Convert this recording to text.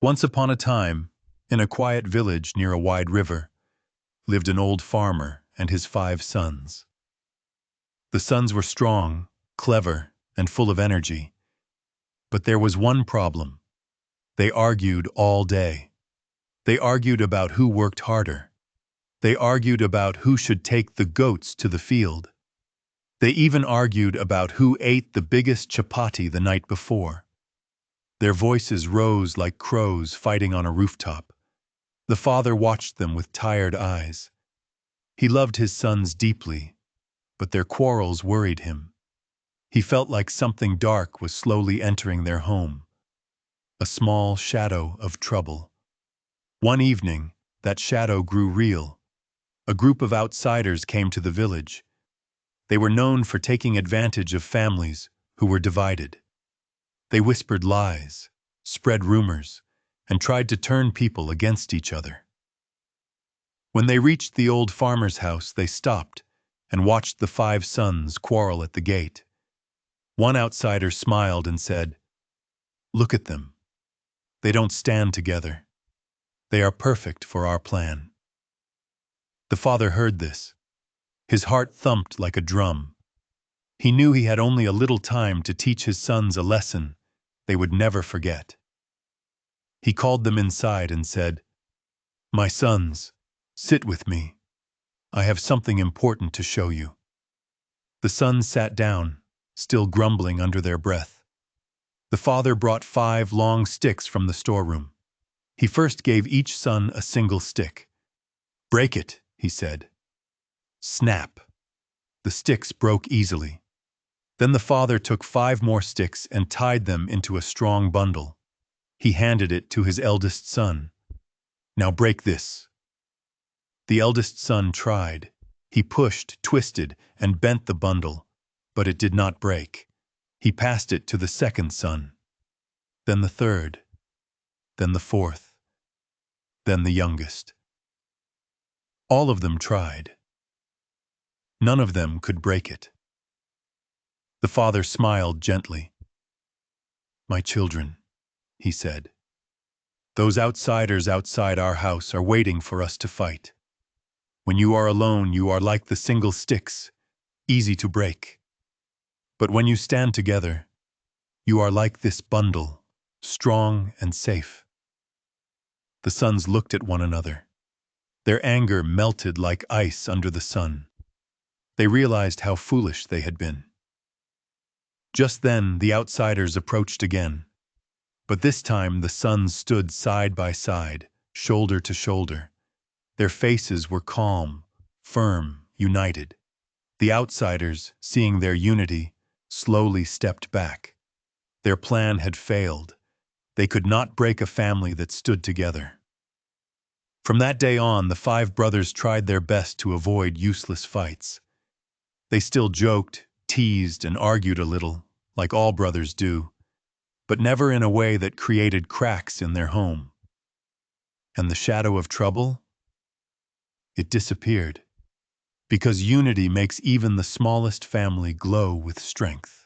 Once upon a time, in a quiet village near a wide river, lived an old farmer and his 5 sons. The sons were strong, clever, and full of energy. But there was one problem. They argued all day. They argued about who worked harder. They argued about who should take the goats to the field. They even argued about who ate the biggest chapati the night before. Their voices rose like crows fighting on a rooftop. The father watched them with tired eyes. He loved his sons deeply, but their quarrels worried him. He felt like something dark was slowly entering their home, a small shadow of trouble. One evening, that shadow grew real. A group of outsiders came to the village. They were known for taking advantage of families who were divided. They whispered lies, spread rumors, and tried to turn people against each other. When they reached the old farmer's house, they stopped and watched the 5 sons quarrel at the gate. One outsider smiled and said, "Look at them. They don't stand together. They are perfect for our plan." The father heard this. His heart thumped like a drum. He knew he had only a little time to teach his sons a lesson they would never forget. He called them inside and said, "My sons, sit with me. I have something important to show you." The sons sat down, still grumbling under their breath. The father brought 5 long sticks from the storeroom. He first gave each son a single stick. "Break it," he said. Snap! The sticks broke easily. Then the father took 5 more sticks and tied them into a strong bundle. He handed it to his eldest son. "Now break this." The eldest son tried. He pushed, twisted, and bent the bundle, but it did not break. He passed it to the second son, then the third, then the fourth, then the youngest. All of them tried. None of them could break it. The father smiled gently. "My children," he said, "those outsiders outside our house are waiting for us to fight. When you are alone, you are like the single sticks, easy to break. But when you stand together, you are like this bundle, strong and safe." The sons looked at one another. Their anger melted like ice under the sun. They realized how foolish they had been. Just then, the outsiders approached again. But this time the sons stood side by side, shoulder to shoulder. Their faces were calm, firm, united. The outsiders, seeing their unity, slowly stepped back. Their plan had failed. They could not break a family that stood together. From that day on, the 5 brothers tried their best to avoid useless fights. They still joked, teased, and argued a little, like all brothers do, but never in a way that created cracks in their home. And the shadow of trouble? It disappeared, because unity makes even the smallest family glow with strength.